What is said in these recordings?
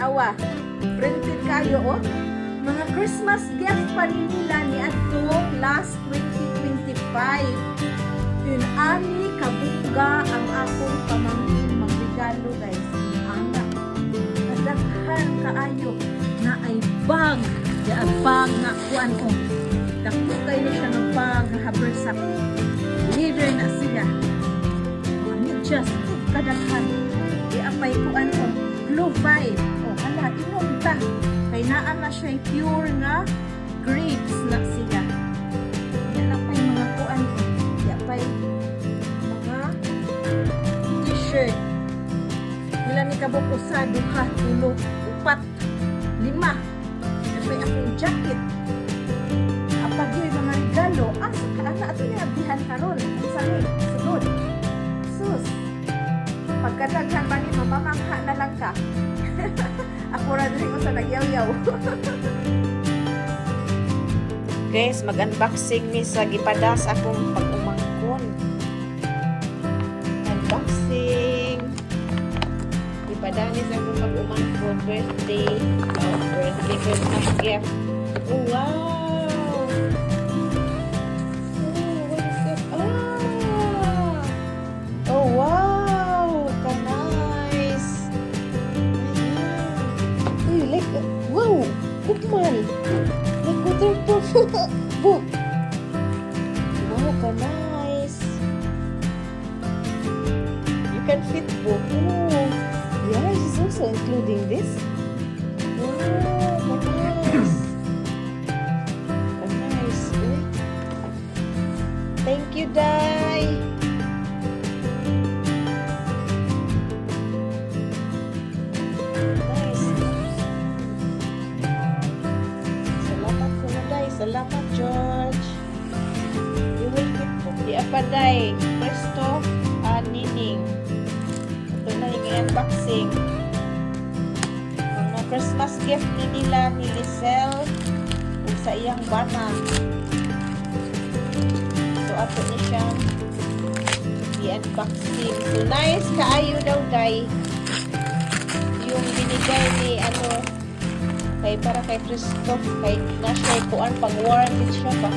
tanawa. Printed kayo, oh. Mga Christmas gift pa nila ni atong last 2025. Yun, ani kabuga ang akong pamangkin magregalo, guys. Anak. Kadaghan kaayo na ay bag. Yan, bag na kuan ko. Dako kayo siya ng bag na habersak. Leader na siya. Just kadaghan. Iapay kuan ko. Blue vibe. Oh, hala, inom ta. Kay naa na siya pure nga grapes na siya. Iapay mga kuan ko. Iapay mga t-shirt. Ilan ni kabuk usa, duha, tulo, upat, lima. Iapay akong jacket. Apag yung mga regalo. Sa kaana ato niya bihan karon. Ang sali. Sunod. Sus. Pagkadaghan ba ni mamamangha na lang ka. Ako rin ko sa nagyaw-yaw. Guys, mag-unboxing ni sa gipadas akong pag-umangkon. Unboxing. Gipadas ni sa akong pag-umangkon. Birthday. Birthday Christmas gift. Oh, wow! Oh, wow! Ka-nice! Ayan. Uy, like, wow! Kukmal! Like waterproof! Wow, ka-nice! You can fit book. Oh, yeah, she's also including this. Wow, ka-nice! Ka-nice! Uy. Thank you, Day! Salamat, George. You will keep po. Di apaday. Presto, nining. Ito na yung unboxing. Mga Christmas gift ni nila ni Lisel kung sa iyang bana. So, ato ni siya i-unboxing. So, nice kaayo daw, Day. Yung binigay ni, kay para kay Christoph, kay na-share ko pang warranty siya ba?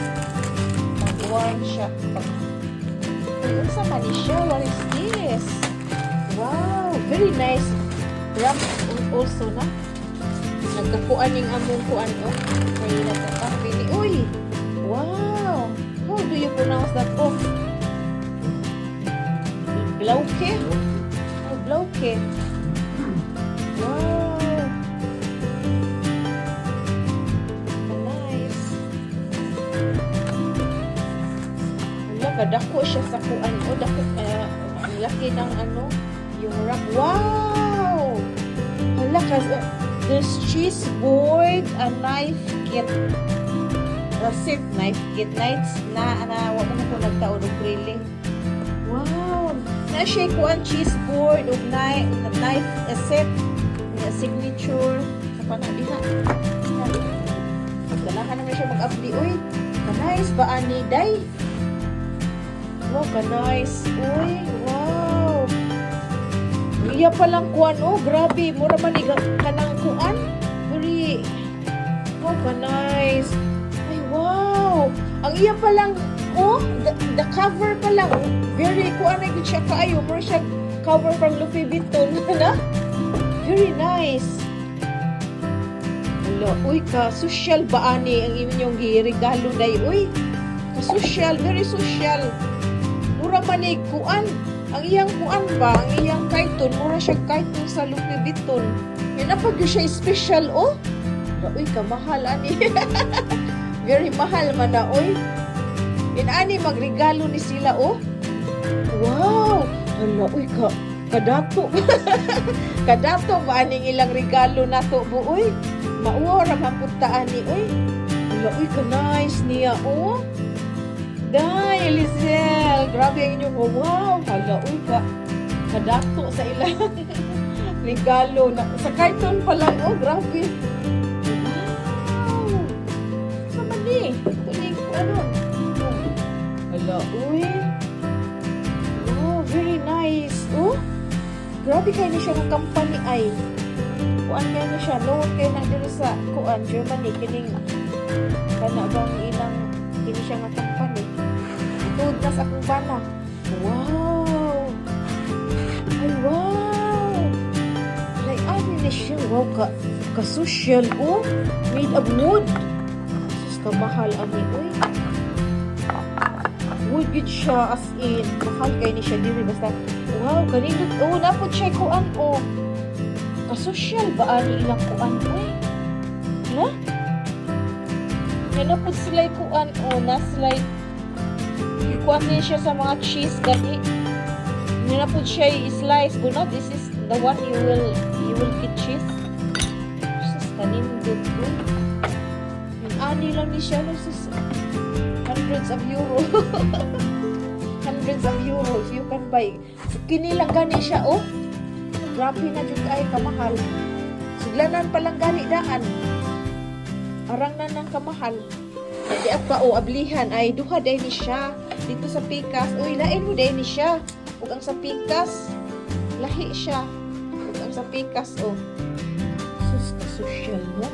Pang warranty siya. Ayun sa man siya. What is this? Wow! Very nice. Wrap also na. Nagkakuan yung among kuan o. Kaya nagkakapi ni. Uy! Wow! How do you pronounce that book? Blauke? Oh, Blauke. Wow! Kadako siya sa kuan o dako ang laki ng yung wrap. Wow! Hala ka, there's cheese board, a knife kit, a set knife kit, nights na wa mo ko nagtaon og grilling. Wow! Na siya kuan cheese board og knife a set, a signature sa panadiha. Ganahan naman siya mag-update. Uy, nice ba ani Day? Wow, ka-nice. Uy, wow. Iya palang kuan, oh, grabe. Mura man kanang kuan. Very, wow, ka-nice. Ay, wow. Ang iya palang, oh, the cover palang, oh, very kuan na siya kaayo. Mura siya cover from Louis Vuitton, na? Very nice. Hello, uy, ka-social ba ani ang inyong regalo day, uy. Ka-social, very social. Mura manig kuan. Ang iyang kuan ba? Ang iyang carton. Mura siya carton sa Louis Vuitton. Yan na pag siya special, oh. Uy, kamahal, ani. Very mahal man na, uy. Yan, ani, magregalo ni sila, oh. Wow! Hala, uy, kadato. Kadato ba aning ilang regalo na to, bu, uy. Mauwa, ramapuntaan ni, uy. Hala, uy, ka-nice niya, oh. Day, Elisel! Grabe ang inyong, oh, wow! Hala, uy, kadato sa ilang regalo. Sa carton pa lang, oh, grabe. Wow! Sama ni? Tuling, Hala, uy. Wow, very nice. Oh, grabe kayo na siya ng company ay. kuan kay na siya, noon kay na dito sa kuan Germany kining kana bang ilang kini siya nga company. Tuod na sa akong bana. Wow. Ay wow. Like ano ni siya, wow ka social oh, made of wood. Sus ka mahal ani oy. Wood gid siya as in mahal kay ni siya diri basta wow kanindot oh napod siya kuan oh. Ka-social ba ani ilang kuan oy? Hala? Yan po sila kuan o na sila kuan din siya sa mga cheese gani. Yan po siya i-slice but no this is the one you will get cheese. Sus kanin good po. Yung ani lang ni siya sus hundreds of euro. Hundreds of euro if you can buy. So, kini lang gani siya oh. Grabe na jud ay kamahal. Suglanan pa lang gani daan. Arang na nang kamahal. Di pa o ablihan ay duha day ni siya dito sa Pikas. Uy, lain mo day ni siya. Ug ang sa Pikas lahi siya. Ug ang sa Pikas oh. Sus ka social mo.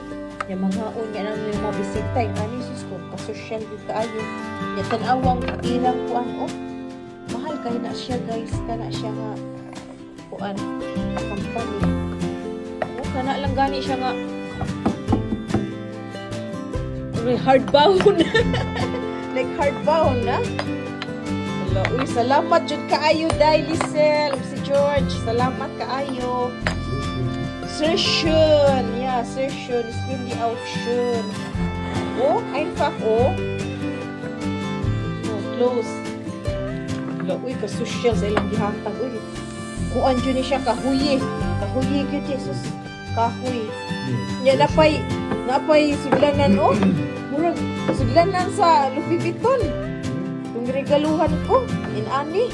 Ya mga unya nang yung mabisita yung ani sus ko ka social gyud kaayo. Ya tan-awang ilang kuan oh. Mahal kay na siya guys, kana siya nga kuan company. Oh, kana lang gani siya nga hardbound. Like hardbound, na? Hello. Uy, salamat jud kaayo, Day Lisel. Si George, salamat kaayo. Sir Shun. Yeah, Sir Shun is really out Shun. Oh, einfach, oh. Oh, close. Hello, uy, ka-social sa ilang gihatag. Uy, kuan dyan ni siya, kahuyi. Kahuyi, good, Jesus. Kahuy. Yan, napay suglanan, oh. Murag suglanan sa Louis Vuitton. Kung regaluhan ko in ani.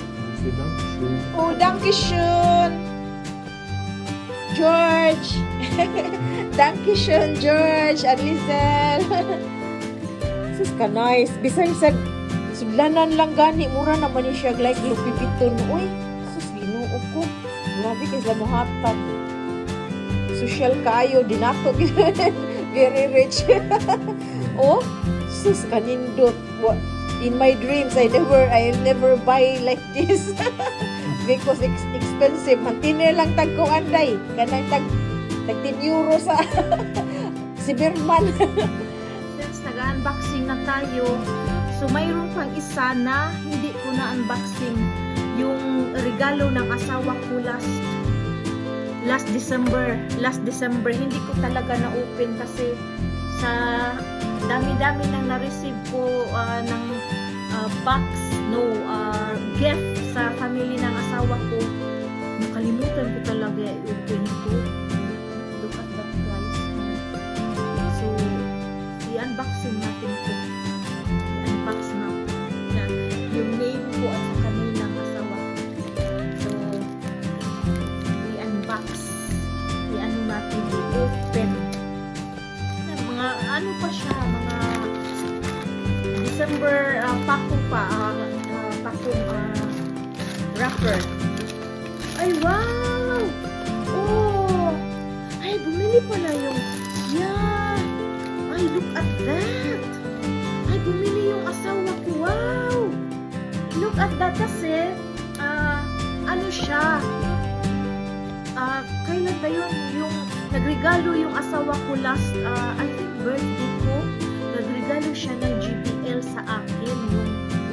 Oh, danke schön. George. Danke schön, George and Lizel. Sus ka nice. Bisan sa suglanan lang gani mura naman ni siya like Louis Vuitton. Uy, sus Ginoo ko. Grabe kay sa mohatag. Social kayo dinato. Very rich. Oh, sus kanindot. In my dreams, I'll never buy like this. Because expensive. Mantiner lang tag ko anday. Kanang tag 10 euro sa Siberman. Since nag-unboxing na tayo, so mayroon pang isa na hindi ko na unboxing. Yung regalo ng asawa ko last December. Last December, hindi ko talaga na-open kasi sa dami-dami nang na-receive ko ng gift sa family ng asawa ko. Nakalimutan ko talaga i-open ito. Look at that guys. So, i-unboxing natin ito. I-unbox natin. Yung name ko at sa kanila ng asawa ko. So, i-unbox. I-ano natin i-open. Mga ano pa siya, mga December pakong wrapper. Ay wow! Oh! Ay bumili pala yung yeah! Ay look at that! Ay bumili yung asawa ko. Wow! Look at that kasi ano siya? Kailan ba yun? Yung nagregalo yung asawa ko last I think birthday ko. Nagregalo siya ng JBL sa akin.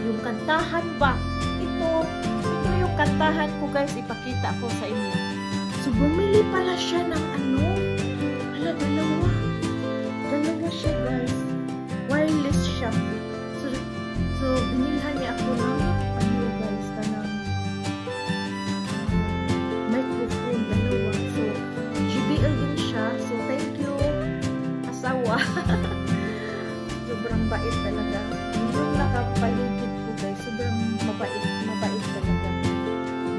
Yung kantahan ba? Ito yung kantahan ko guys. Ipakita ko sa inyo. So bumili pala siya ng ano? Hala, dalawa siya guys. Wireless siya. So binilhan niya ako ng ano guys, kanang microphone, dalawa. So JBL din siya. So thank you asawa. Sobrang bait talaga. Yung nakapaligid ko guys, sobrang mabait talaga.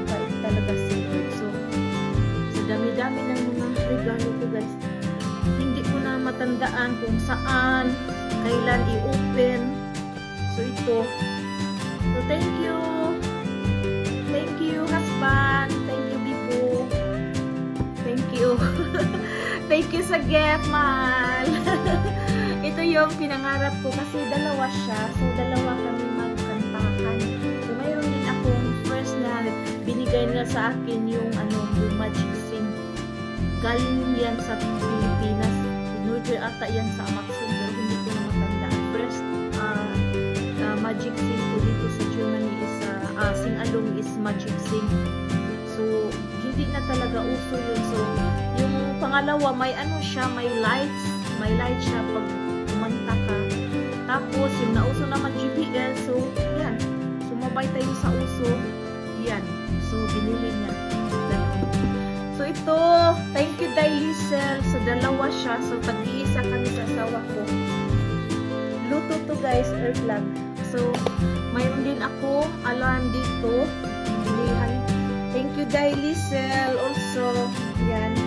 Mabait talaga si Lord. So dami-dami ng mga regalo ko guys. Hindi ko na matandaan kung saan, kailan i-open. So ito. So thank you. Thank you husband. Thank you Bibo. Thank you. Thank you sa gift, mahal. Ito yung pinangarap ko kasi dalawa siya. So, dalawa kami magkantahan. So, mayroon din akong first na binigay nila sa akin yung yung Magic Sing. Galing yan sa Pilipinas. Inorder ata yan sa Amazon pero hindi ko na matanda. First Magic Sing ko dito sa Germany is Sing Along is Magic Sing. So, hindi na talaga uso yun. So, yung pangalawa, may siya, may lights. May light siya pag kumanta ka. Tapos, yung nauso naman GBL. So, yan. Sumabay tayo sa uso. Yan. So, binili niya. So, ito. Thank you, Dailysel. So, dalawa siya. So, tag-iisa kami sa asawa ko. Luto to, guys. Earthlag. So, mayroon din ako alarm dito. Bilihan. Thank you, Dailysel. Also, yan.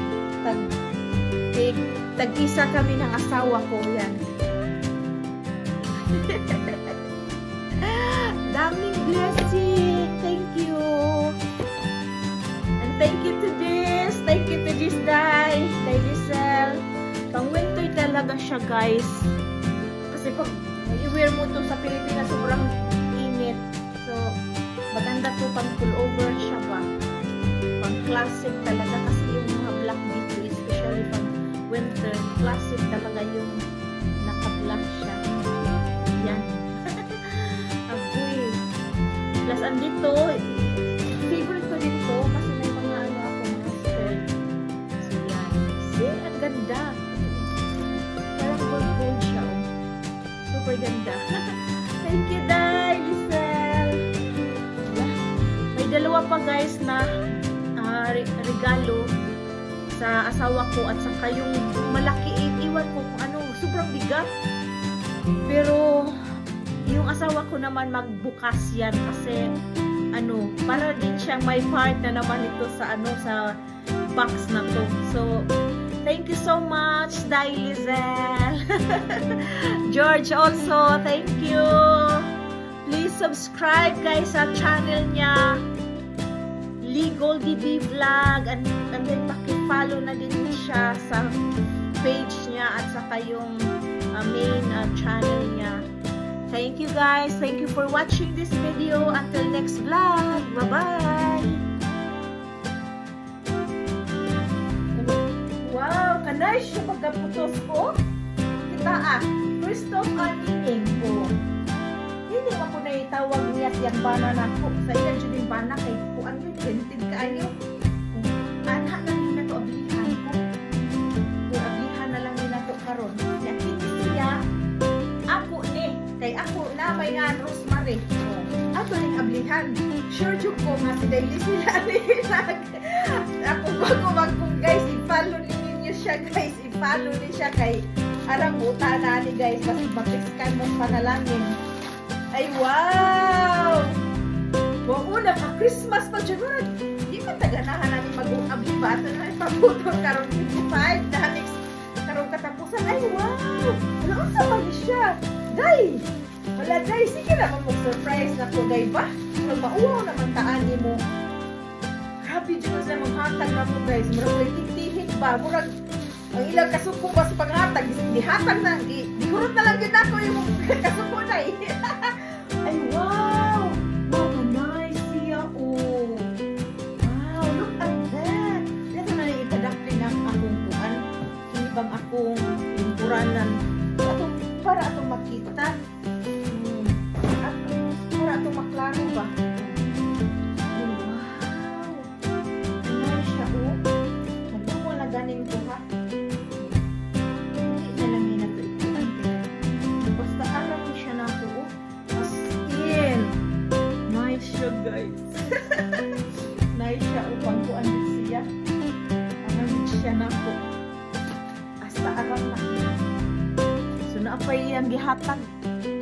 Tag-isa kami ng asawa ko. Yan. Daming blessing. Thank you. And thank you to this. Thank you to this, Dailysel. Pang winter talaga siya, guys. Kasi pag i-wear mo to sa Pilipinas, sobrang init. So, maganda to pang pullover siya ba. Pang classic talaga kasi yung mga black dito, especially pang winter, classic talaga yung naka-black siya. Yan. Agoy. Plus, andito, favorite ko dito kasi may mga ako, mga skirt. So, yan. See, ang ganda. Parang gold siya. Oh. Super ganda. Thank you, Dailysel. May dalawa pa, guys, na regalo sa asawa ko at saka yung malaki, iwan ko kung ano, sobrang bigat. Pero yung asawa ko naman magbukas yan kasi para din siyang may part na naman ito sa sa box na to. So, thank you so much, Dailysel. George also, thank you. Please subscribe, guys, sa channel niya. Goldie B Vlog, and then paki-follow na din siya sa page niya at saka yung main channel niya. Thank you, guys. Thank you for watching this video. Until next vlog. Bye-bye. Wow, kanay siya pagkaputos ko. Kita first of all, meaning ko. Hindi mo ko na itawag niya yung banana ko. Sa iyan dyan yung banana kay kuan yun. Gentil kaayo. Anak na din na to ablihan ko. Kung ablihan na lang din na to karon. Yakin siya. Ako ni. Kay ako na may nga rosemary. Ako rin ablihan. Sure joke ko nga si Dailysel ako bago magkong guys. I-follow ninyo siya, guys. I-follow niyo siya kay arang buta na ni, guys. Mas bakiskan mo panalangin. Ay, wow! Oo, naka-Christmas pa dyan. Di ba taganahan namin mag-uabli ba? Ito na yung pabutol karong 55 na next karong katapusan. Ay, wow! Ano sa mali siya? Day! Wala, Day. Sige naman mag-surprise na ko, Day ba? Pero mauwaw naman taani mo. Grabe dyan na sila maghatag na mo, guys. Murag may titihik ba? Murag ang ilang kasuko ba sa paghatag? Dihatag na. Digurot na lang yun ako yung kasuko na eh. Ay, wow! Wow, nice siya, oh. Wow, look at that. Ito na yung ipadakli ng akong kuhan. Ibang akong lingkuranan. Para itong makita. Para itong maklaro ba? Wow! Nice siya, oh. Nagdumol na ganing ko, ha? Hindi na lang yun na ito ikuhan. Basta alam mo siya na ako, oh. Nice siya, guys. Nice siya upang kuan din siya. Aram siya na po. Hasta aram na. So naapay iyang gihatag.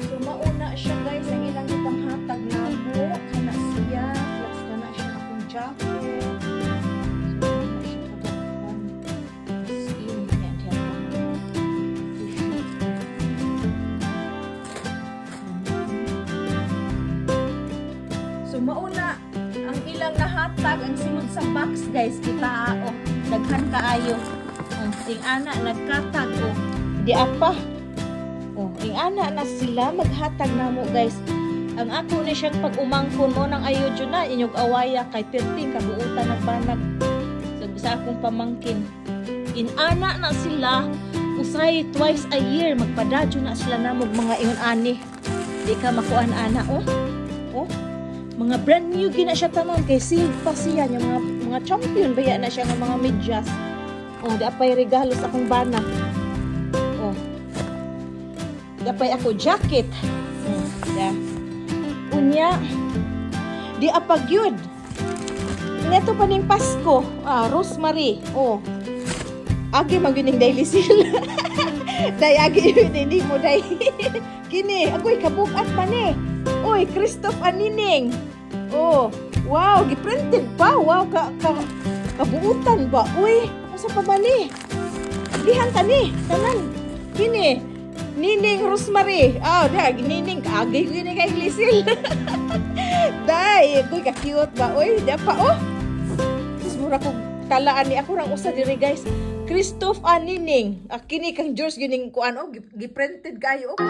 So mauna siya, guys, ang ilang itang hatag na mo. Kana siya. Plus kana siya akong jacket. So kana siya katagpan. Skin. Yan siya. So mauna ang ilang nahatag ang sunod sa box, guys. Kita daghan kaayo. Ing ana nagkatag oh. Di apa. Oh, ing ana na sila maghatag namo guys. Ang ako ni siyang pag-umangkon mo nang ayo jud na inyog awaya kay 13 kabuutan nagbanag sa akong pamangkin. Inana na sila usay twice a year magpadadyo na sila namog mga ingon ani. Di ka makuan ana oh. Oh. Mga brand new gina siya tamang kay pa siya yung mga champion baya na siya ng mga medyas. Oh, di apay regalo sa akong bana. Oh. Di apay ako jacket. Yeah. Unya, di apag yun. Neto pa ning Pasko, Rosemary. Oh. Agi magining daily sila. Day agi hindi mo day. Kini, agoy kabukat pa ni. Oy, Christoph Anining. Oh, wow, giprinted pa. Wow, kabuutan ba? Uy, asa pa ba ni? Dihan ta ni, tanan. Kini, Nining Rosemary. Dag, Nining kaagay ko ni kay Lisil. Day, agoy ka-cute ba? Uy, di pa oh. Sus mura ko talaan ni ako rang usa diri guys. Christoph Anining. Kini kang George gining kuan oh, giprinted kayo oh.